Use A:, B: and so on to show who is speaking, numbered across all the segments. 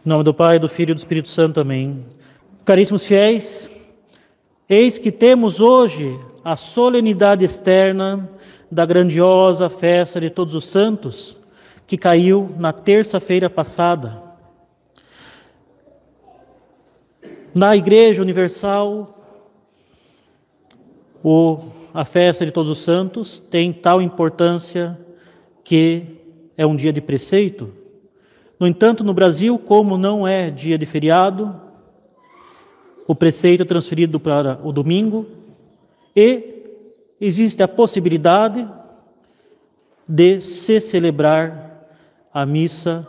A: Em nome do Pai, do Filho e do Espírito Santo. Amém. Caríssimos fiéis, eis que temos hoje a solenidade externa da grandiosa festa de Todos os Santos, que caiu na terça-feira passada. Na Igreja Universal, a festa de Todos os Santos tem tal importância que é um dia de preceito. No entanto, no Brasil, como não é dia de feriado, o preceito é transferido para o domingo e existe a possibilidade de se celebrar a missa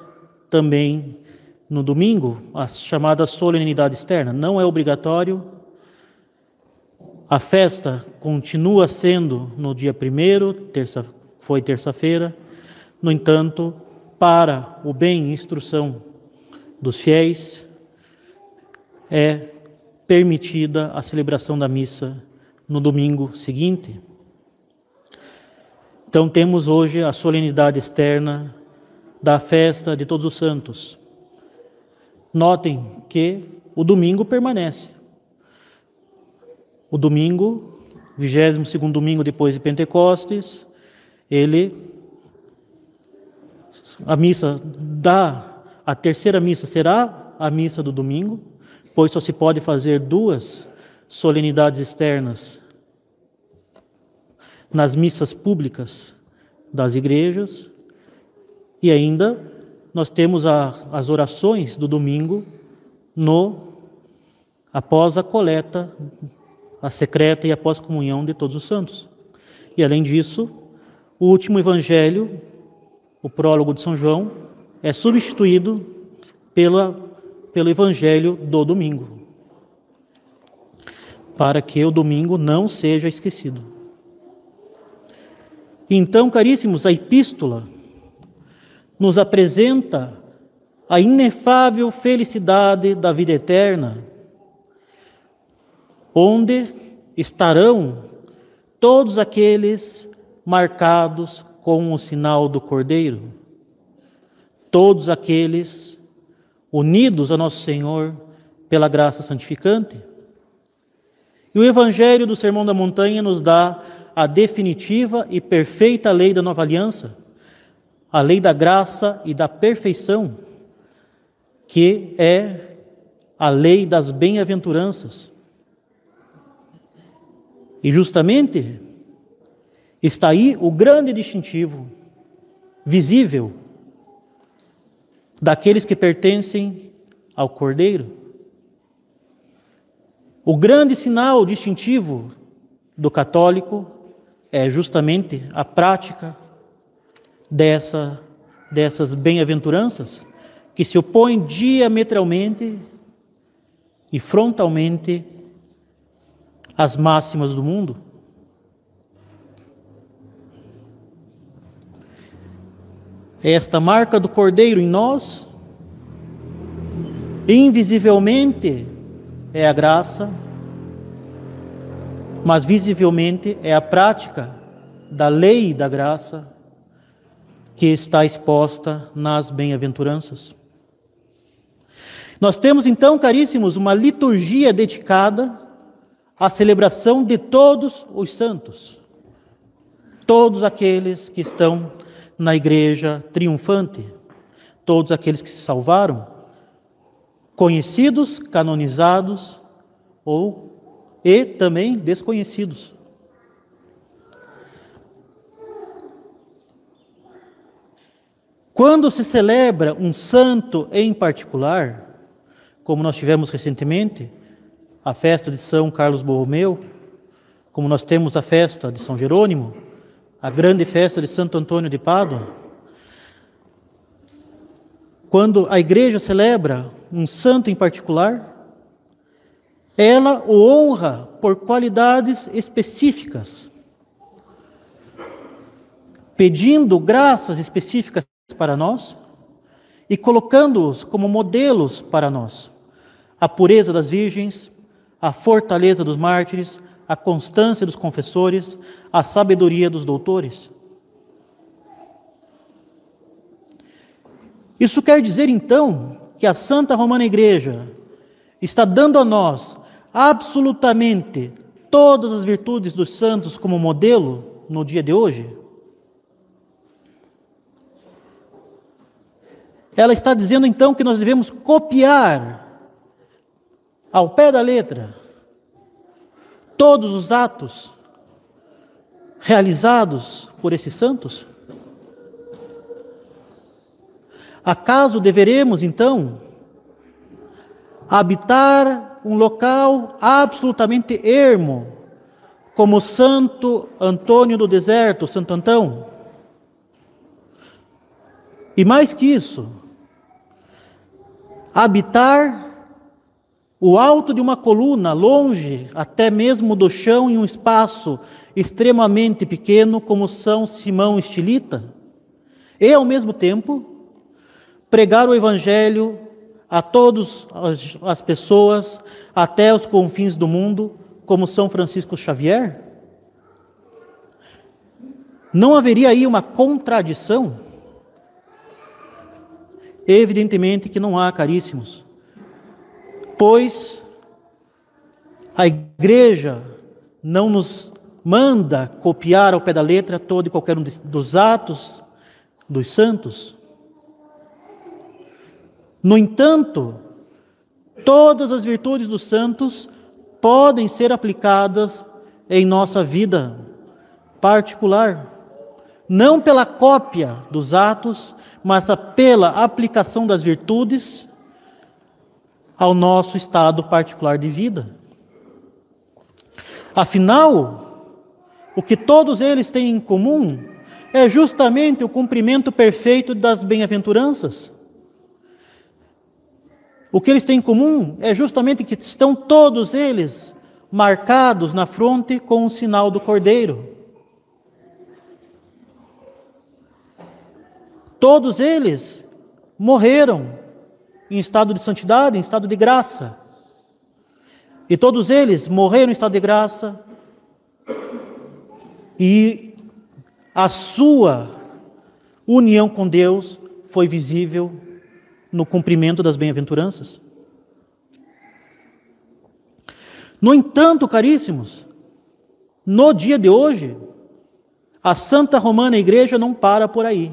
A: também no domingo, a chamada solenidade externa. Não é obrigatório. A festa continua sendo no dia 1º, foi terça-feira. No entanto, para o bem e instrução dos fiéis, é permitida a celebração da missa no domingo seguinte. Então temos hoje a solenidade externa da festa de Todos os Santos. Notem que o domingo permanece. O domingo, 22º domingo depois de Pentecostes, a terceira missa será a missa do domingo, pois só se pode fazer 2 solenidades externas nas missas públicas das igrejas. E ainda nós temos as orações do domingo após a coleta, a secreta e após a comunhão de Todos os Santos. E além disso, o último evangelho, o prólogo de São João, é substituído pelo evangelho do domingo, para que o domingo não seja esquecido. Então, caríssimos, a epístola nos apresenta a inefável felicidade da vida eterna, onde estarão todos aqueles marcados com o sinal do Cordeiro, todos aqueles unidos a Nosso Senhor pela graça santificante. E o Evangelho do Sermão da Montanha nos dá a definitiva e perfeita lei da nova aliança, a lei da graça e da perfeição, que é a lei das bem-aventuranças. E justamente está aí o grande distintivo visível daqueles que pertencem ao Cordeiro. O grande sinal distintivo do católico é justamente a prática dessas bem-aventuranças, que se opõem diametralmente e frontalmente às máximas do mundo. Esta marca do Cordeiro em nós, invisivelmente é a graça, mas visivelmente é a prática da lei da graça que está exposta nas bem-aventuranças. Nós temos então, caríssimos, uma liturgia dedicada à celebração de todos os santos, todos aqueles que estão na igreja triunfante, todos aqueles que se salvaram, conhecidos, canonizados e também desconhecidos. Quando se celebra um santo em particular, como nós tivemos recentemente, a festa de São Carlos Borromeu, como nós temos a festa de São Jerônimo, a grande festa de Santo Antônio de Pádua, quando a igreja celebra um santo em particular, ela o honra por qualidades específicas, pedindo graças específicas para nós e colocando-os como modelos para nós. A pureza das virgens, a fortaleza dos mártires, a constância dos confessores, a sabedoria dos doutores. Isso quer dizer, então, que a Santa Romana Igreja está dando a nós absolutamente todas as virtudes dos santos como modelo no dia de hoje? Ela está dizendo então que nós devemos copiar ao pé da letra todos os atos realizados por esses santos? Acaso deveremos então habitar um local absolutamente ermo, como Santo Antônio do Deserto, Santo Antão? E mais que isso, habitar o alto de uma coluna, longe até mesmo do chão, em um espaço extremamente pequeno, como São Simão Estilita, e ao mesmo tempo pregar o Evangelho a todas as pessoas, até os confins do mundo, como São Francisco Xavier? Não haveria aí uma contradição? Evidentemente que não há, caríssimos, pois a Igreja não nos manda copiar ao pé da letra todo e qualquer um dos atos dos santos. No entanto, todas as virtudes dos santos podem ser aplicadas em nossa vida particular, não pela cópia dos atos, mas pela aplicação das virtudes ao nosso estado particular de vida. Afinal, o que todos eles têm em comum é justamente o cumprimento perfeito das bem-aventuranças. O que eles têm em comum é justamente que estão todos eles marcados na fronte com o sinal do Cordeiro. Todos eles morreram em estado de santidade, em estado de graça. E todos eles morreram em estado de graça e a sua união com Deus foi visível no cumprimento das bem-aventuranças. No entanto, caríssimos, no dia de hoje, a Santa Romana Igreja não para por aí.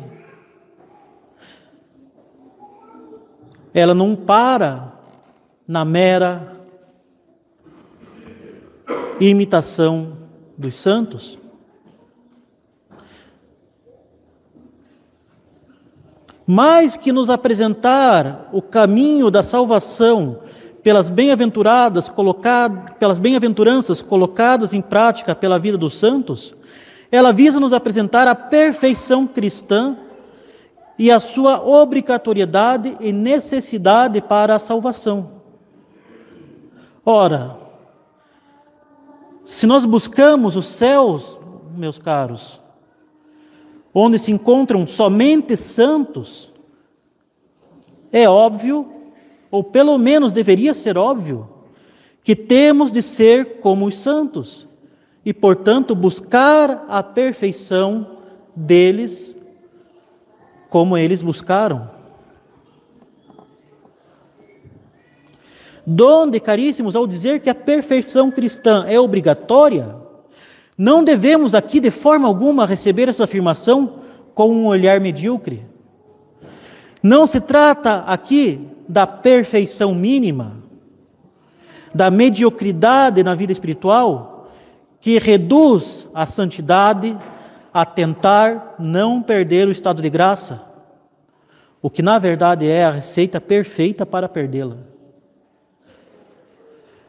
A: Ela não para na mera imitação dos santos. Mais que nos apresentar o caminho da salvação pelas bem-aventuranças colocadas em prática pela vida dos santos, ela visa nos apresentar a perfeição cristã e a sua obrigatoriedade e necessidade para a salvação. Ora, se nós buscamos os céus, meus caros, onde se encontram somente santos, é óbvio, ou pelo menos deveria ser óbvio, que temos de ser como os santos e, portanto, buscar a perfeição deles como eles buscaram. Donde, caríssimos, ao dizer que a perfeição cristã é obrigatória, não devemos aqui de forma alguma receber essa afirmação com um olhar medíocre. Não se trata aqui da perfeição mínima, da mediocridade na vida espiritual, que reduz a santidade a tentar não perder o estado de graça, o que na verdade é a receita perfeita para perdê-la.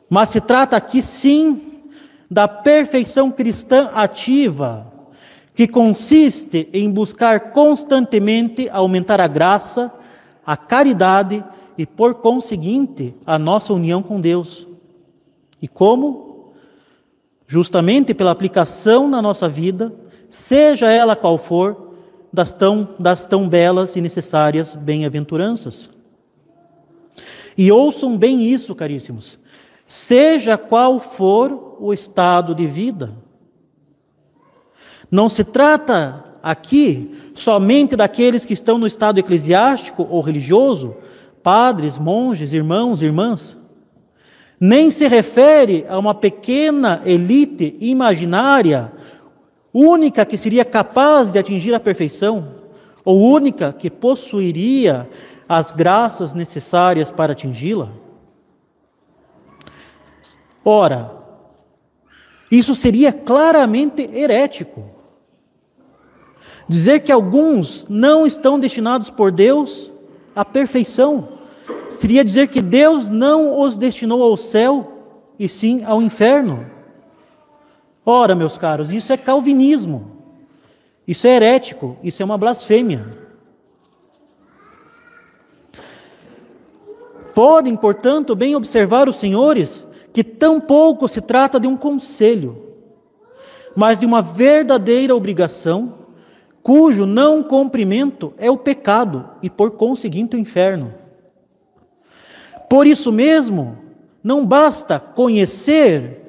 A: Mas se trata aqui sim da perfeição cristã ativa, que consiste em buscar constantemente aumentar a graça, a caridade e, por conseguinte, a nossa união com Deus. E como? Justamente pela aplicação na nossa vida, seja ela qual for, das tão belas e necessárias bem-aventuranças. E ouçam bem isso, caríssimos. Seja qual for o estado de vida. Não se trata aqui somente daqueles que estão no estado eclesiástico ou religioso, padres, monges, irmãos, irmãs. Nem se refere a uma pequena elite imaginária, única que seria capaz de atingir a perfeição, ou única que possuiria as graças necessárias para atingi-la. Ora, isso seria claramente herético. Dizer que alguns não estão destinados por Deus à perfeição seria dizer que Deus não os destinou ao céu, e sim ao inferno. Ora, meus caros, isso é calvinismo, isso é herético, isso é uma blasfêmia. Podem, portanto, bem observar os senhores que tampouco se trata de um conselho, mas de uma verdadeira obrigação, cujo não cumprimento é o pecado e, por conseguinte, o inferno. Por isso mesmo, não basta conhecer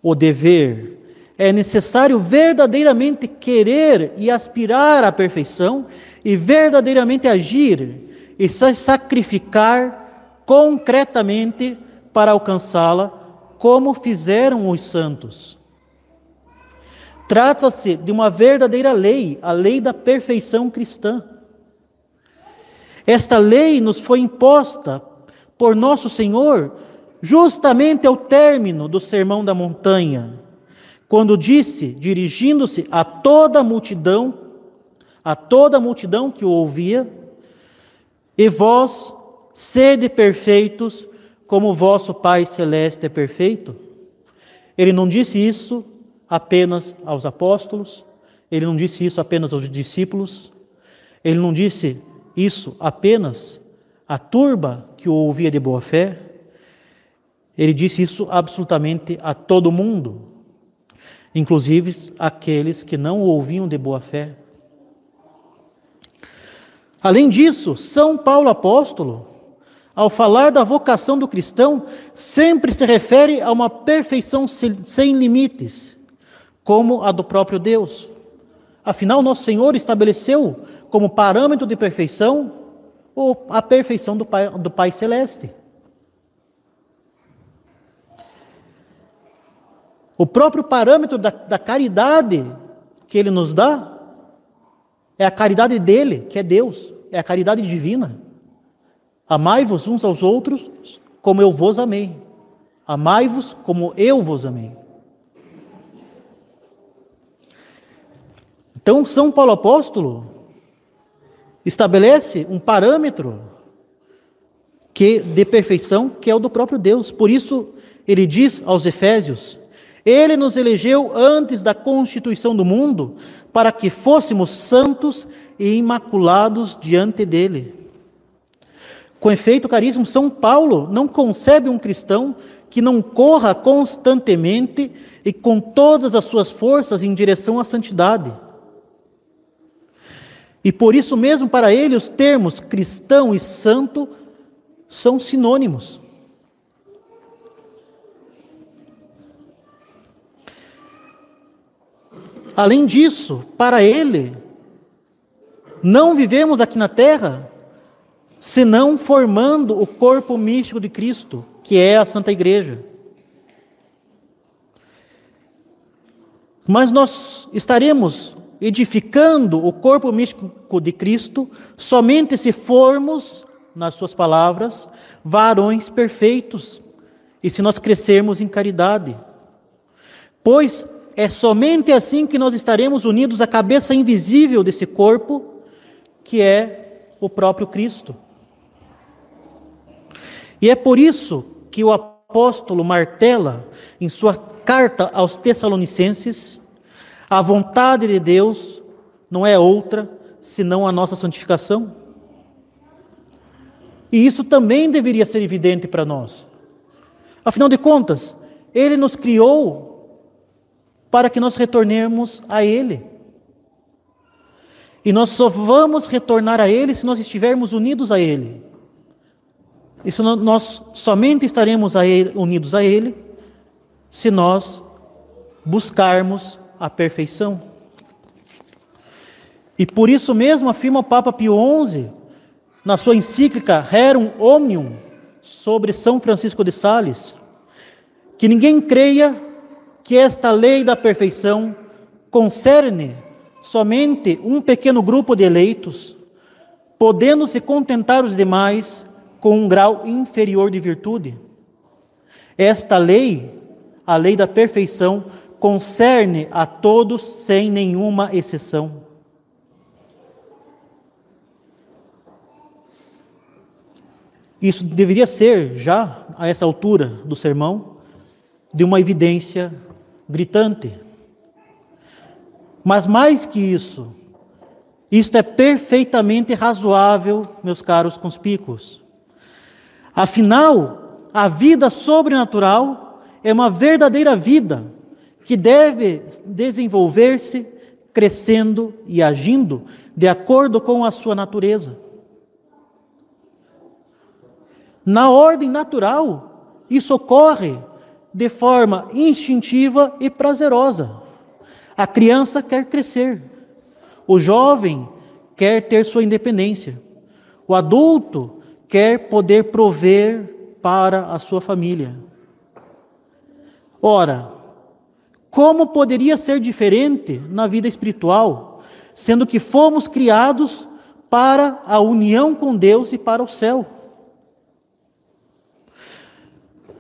A: o dever, é necessário verdadeiramente querer e aspirar à perfeição e verdadeiramente agir e se sacrificar concretamente para alcançá-la, como fizeram os santos. Trata-se de uma verdadeira lei, a lei da perfeição cristã. Esta lei nos foi imposta por nosso Senhor justamente ao término do Sermão da Montanha, quando disse, dirigindo-se a toda a multidão que o ouvia: e vós sede perfeitos, como vosso Pai Celeste é perfeito. Ele não disse isso apenas aos apóstolos, ele não disse isso apenas aos discípulos, ele não disse isso apenas à turba que o ouvia de boa fé, ele disse isso absolutamente a todo mundo, inclusive aqueles que não o ouviam de boa fé. Além disso, São Paulo apóstolo, ao falar da vocação do cristão, sempre se refere a uma perfeição sem limites, como a do próprio Deus. Afinal, nosso Senhor estabeleceu como parâmetro de perfeição a perfeição do Pai Celeste. O próprio parâmetro da caridade que Ele nos dá é a caridade dele, que é Deus, é a caridade divina. Amai-vos uns aos outros como eu vos amei. Amai-vos como eu vos amei. Então, São Paulo apóstolo estabelece um parâmetro de perfeição que é o do próprio Deus. Por isso, ele diz aos Efésios: Ele nos elegeu antes da constituição do mundo para que fôssemos santos e imaculados diante dele. Com efeito, caríssimo, São Paulo não concebe um cristão que não corra constantemente e com todas as suas forças em direção à santidade. E por isso mesmo, para ele, os termos cristão e santo são sinônimos. Além disso, para ele, não vivemos aqui na terra senão formando o corpo místico de Cristo, que é a Santa Igreja. Mas nós estaremos edificando o corpo místico de Cristo somente se formos, nas suas palavras, varões perfeitos, e se nós crescermos em caridade. Pois é somente assim que nós estaremos unidos à cabeça invisível desse corpo, que é o próprio Cristo. E é por isso que o apóstolo martela em sua carta aos Tessalonicenses: a vontade de Deus não é outra senão a nossa santificação. E isso também deveria ser evidente para nós. Afinal de contas, Ele nos criou para que nós retornemos a Ele. E nós só vamos retornar a Ele se nós estivermos unidos a Ele. E nós somente estaremos unidos a Ele se nós buscarmos a perfeição. E por isso mesmo afirma o Papa Pio XI na sua encíclica Rerum Omnium, sobre São Francisco de Sales, que ninguém creia que esta lei da perfeição concerne somente um pequeno grupo de eleitos, podendo se contentar os demais com um grau inferior de virtude. Esta lei, a lei da perfeição, concerne a todos sem nenhuma exceção. Isso deveria ser, já a essa altura do sermão, de uma evidência gritante. Mas mais que isso, isto é perfeitamente razoável, meus caros conspícuos. Afinal, a vida sobrenatural é uma verdadeira vida que deve desenvolver-se, crescendo e agindo de acordo com a sua natureza. Na ordem natural, isso ocorre de forma instintiva e prazerosa. A criança quer crescer, o jovem quer ter sua independência, o adulto quer poder prover para a sua família. Ora, como poderia ser diferente na vida espiritual, sendo que fomos criados para a união com Deus e para o céu?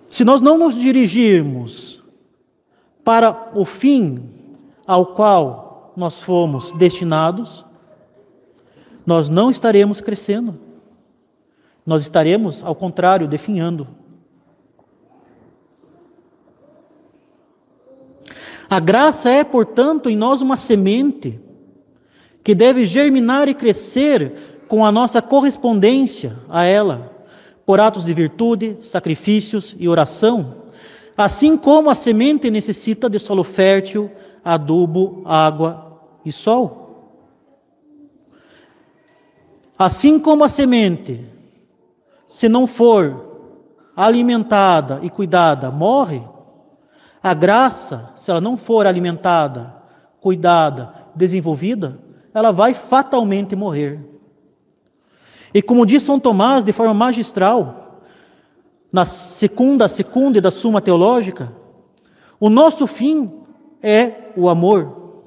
A: Se nós não nos dirigirmos para o fim ao qual nós fomos destinados, nós não estaremos crescendo. Nós estaremos, ao contrário, definhando. A graça é, portanto, em nós uma semente que deve germinar e crescer com a nossa correspondência a ela, por atos de virtude, sacrifícios e oração, assim como a semente necessita de solo fértil, adubo, água e sol. Assim como a semente, se não for alimentada e cuidada, morre, a graça, se ela não for alimentada, cuidada, desenvolvida, ela vai fatalmente morrer. E como diz São Tomás de forma magistral, na segunda da Suma Teológica, o nosso fim é o amor.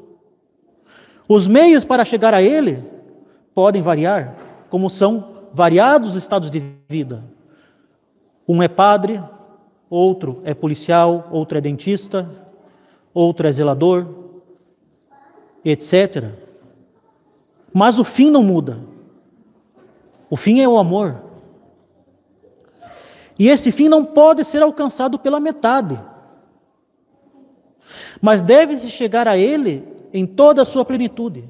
A: Os meios para chegar a ele podem variar, como são variados estados de vida. Um é padre, outro é policial, outro é dentista, outro é zelador, etc. Mas o fim não muda. O fim é o amor. E esse fim não pode ser alcançado pela metade. Mas deve-se chegar a ele em toda a sua plenitude.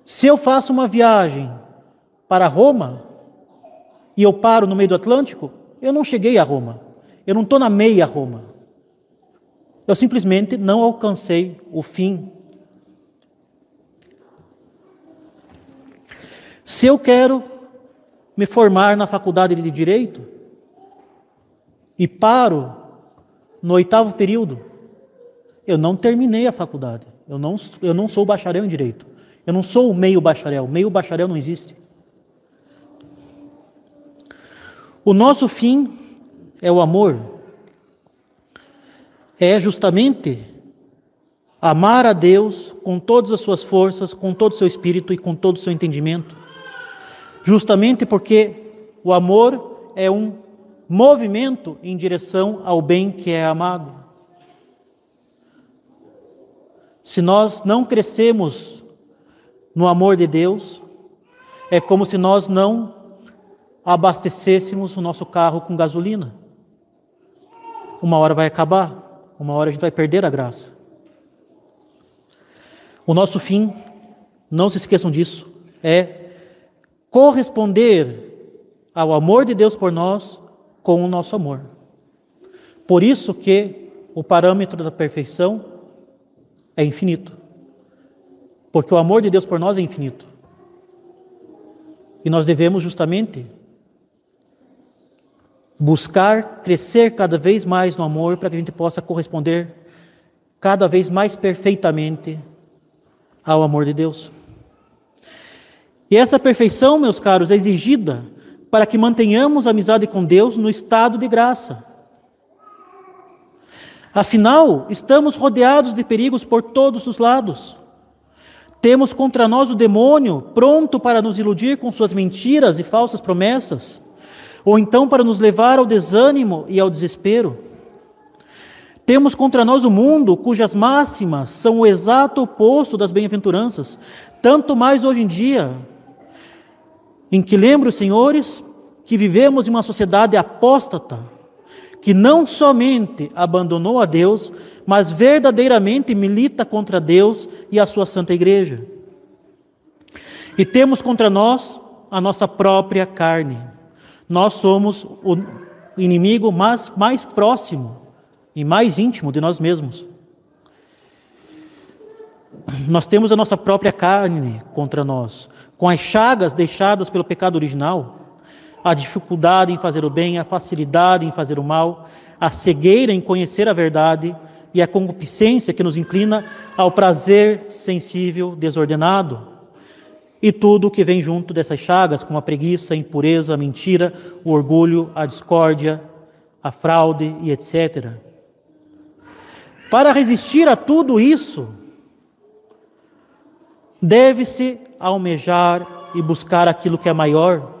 A: Se eu faço uma viagem para Roma e eu paro no meio do Atlântico, eu não cheguei a Roma. Eu não estou na meia Roma. Eu simplesmente não alcancei o fim. Se eu quero me formar na faculdade de Direito e paro no 8º período, eu não terminei a faculdade. Eu não sou bacharel em Direito. Eu não sou meio bacharel. Meio bacharel não existe. O nosso fim é o amor. É justamente amar a Deus com todas as suas forças, com todo o seu espírito e com todo o seu entendimento. Justamente porque o amor é um movimento em direção ao bem que é amado. Se nós não crescemos no amor de Deus, é como se nós não abastecêssemos o nosso carro com gasolina. Uma hora vai acabar, uma hora a gente vai perder a graça. O nosso fim, não se esqueçam disso, é corresponder ao amor de Deus por nós com o nosso amor. Por isso que o parâmetro da perfeição é infinito. Porque o amor de Deus por nós é infinito. E nós devemos justamente buscar crescer cada vez mais no amor para que a gente possa corresponder cada vez mais perfeitamente ao amor de Deus. E essa perfeição, meus caros, é exigida para que mantenhamos a amizade com Deus no estado de graça. Afinal, estamos rodeados de perigos por todos os lados. Temos contra nós o demônio, pronto para nos iludir com suas mentiras e falsas promessas, ou então para nos levar ao desânimo e ao desespero. Temos contra nós o mundo, cujas máximas são o exato oposto das bem-aventuranças, tanto mais hoje em dia, em que lembro, senhores, que vivemos em uma sociedade apóstata, que não somente abandonou a Deus, mas verdadeiramente milita contra Deus e a sua Santa Igreja. E temos contra nós a nossa própria carne. Nós somos o inimigo mais próximo e mais íntimo de nós mesmos. Nós temos a nossa própria carne contra nós, com as chagas deixadas pelo pecado original, a dificuldade em fazer o bem, a facilidade em fazer o mal, a cegueira em conhecer a verdade e a concupiscência que nos inclina ao prazer sensível desordenado. E tudo o que vem junto dessas chagas, como a preguiça, a impureza, a mentira, o orgulho, a discórdia, a fraude e etc. Para resistir a tudo isso, deve-se almejar e buscar aquilo que é maior,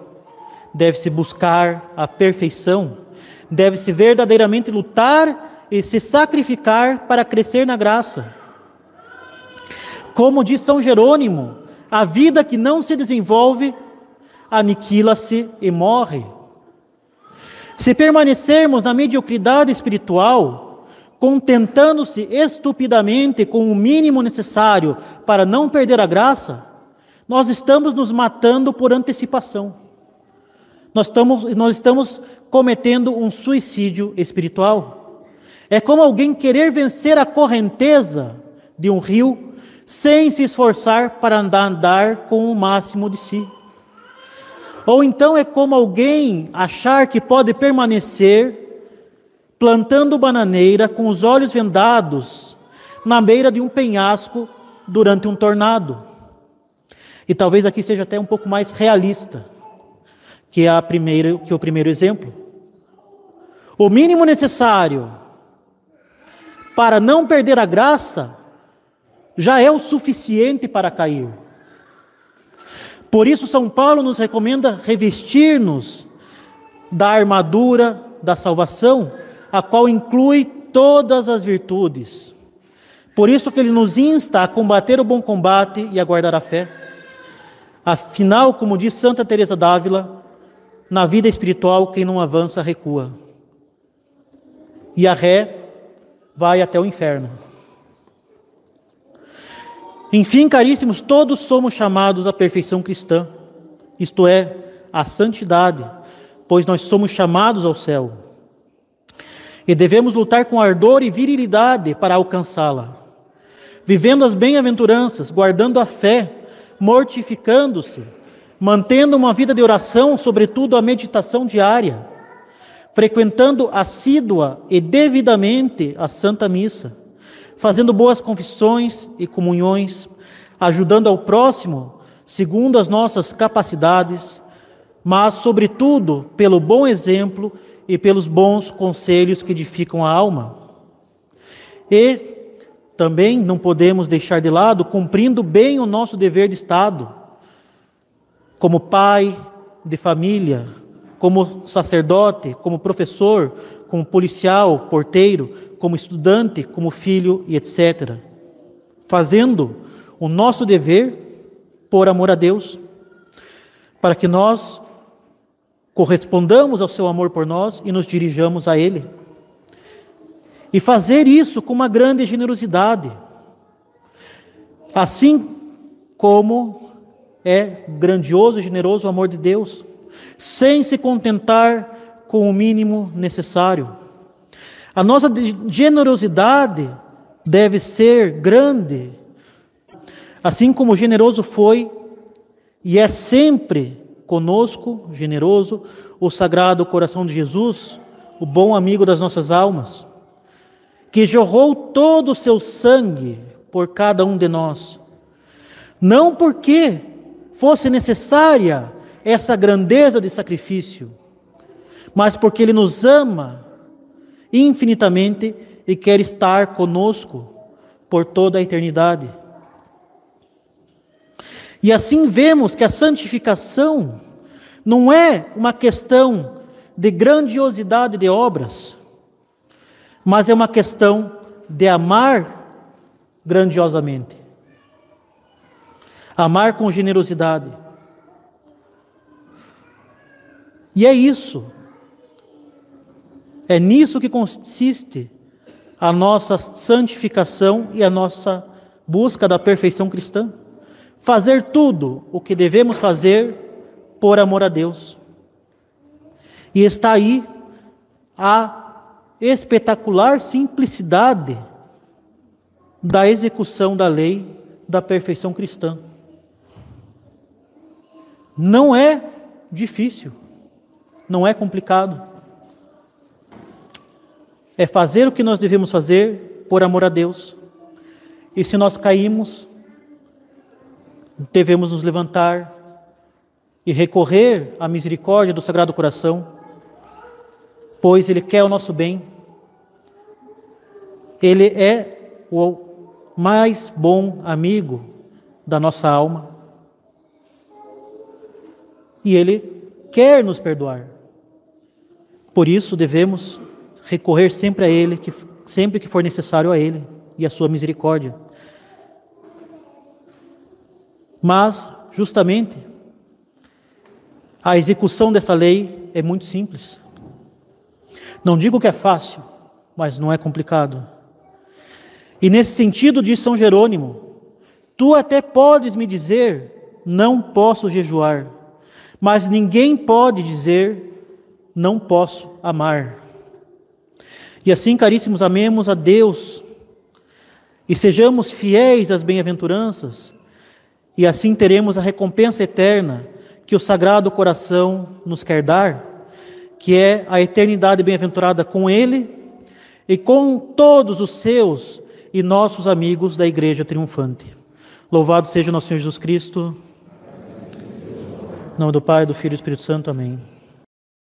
A: deve-se buscar a perfeição, deve-se verdadeiramente lutar e se sacrificar para crescer na graça. Como diz São Jerônimo, a vida que não se desenvolve, aniquila-se e morre. Se permanecermos na mediocridade espiritual, contentando-se estupidamente com o mínimo necessário para não perder a graça, nós estamos nos matando por antecipação. Nós estamos cometendo um suicídio espiritual. É como alguém querer vencer a correnteza de um rio sem se esforçar para andar com o máximo de si. Ou então é como alguém achar que pode permanecer plantando bananeira com os olhos vendados na beira de um penhasco durante um tornado. E talvez aqui seja até um pouco mais realista que o primeiro exemplo. O mínimo necessário para não perder a graça já é o suficiente para cair. Por isso, São Paulo nos recomenda revestir-nos da armadura da salvação, a qual inclui todas as virtudes. Por isso que ele nos insta a combater o bom combate e a guardar a fé. Afinal, como diz Santa Teresa d'Ávila, na vida espiritual, quem não avança, recua. E a ré vai até o inferno. Enfim, caríssimos, todos somos chamados à perfeição cristã, isto é, à santidade, pois nós somos chamados ao céu. E devemos lutar com ardor e virilidade para alcançá-la, vivendo as bem-aventuranças, guardando a fé, mortificando-se, mantendo uma vida de oração, sobretudo a meditação diária, frequentando assídua e devidamente a Santa Missa, fazendo boas confissões e comunhões, ajudando ao próximo segundo as nossas capacidades, mas, sobretudo, pelo bom exemplo e pelos bons conselhos que edificam a alma. E também não podemos deixar de lado, cumprindo bem o nosso dever de Estado, como pai de família, como sacerdote, como professor, como policial, porteiro, como estudante, como filho e etc. Fazendo o nosso dever por amor a Deus, para que nós correspondamos ao seu amor por nós e nos dirijamos a Ele. E fazer isso com uma grande generosidade, assim como é grandioso e generoso o amor de Deus, sem se contentar com o mínimo necessário. A nossa generosidade deve ser grande, assim como generoso foi e é sempre conosco, generoso, o Sagrado Coração de Jesus, o bom amigo das nossas almas, que jorrou todo o seu sangue por cada um de nós, não porque fosse necessária essa grandeza de sacrifício, mas porque Ele nos ama infinitamente e quer estar conosco por toda a eternidade. E assim vemos que a santificação não é uma questão de grandiosidade de obras, mas é uma questão de amar grandiosamente, amar com generosidade. E é isso, é nisso que consiste a nossa santificação e a nossa busca da perfeição cristã. Fazer tudo o que devemos fazer por amor a Deus. E está aí a espetacular simplicidade da execução da lei da perfeição cristã. Não é difícil, não é complicado. É fazer o que nós devemos fazer por amor a Deus. E se nós caímos, devemos nos levantar e recorrer à misericórdia do Sagrado Coração, pois Ele quer o nosso bem. Ele é o mais bom amigo da nossa alma. E Ele quer nos perdoar. Por isso devemos recorrer sempre a Ele, sempre que for necessário a Ele e a sua misericórdia. Mas, justamente, a execução dessa lei é muito simples. Não digo que é fácil, mas não é complicado. E nesse sentido, diz São Jerônimo, tu até podes me dizer, não posso jejuar, mas ninguém pode dizer, não posso amar. E assim, caríssimos, amemos a Deus e sejamos fiéis às bem-aventuranças, e assim teremos a recompensa eterna que o Sagrado Coração nos quer dar, que é a eternidade bem-aventurada com Ele e com todos os seus e nossos amigos da Igreja triunfante. Louvado seja o nosso Senhor Jesus Cristo. Em nome do Pai, do Filho e do Espírito Santo. Amém.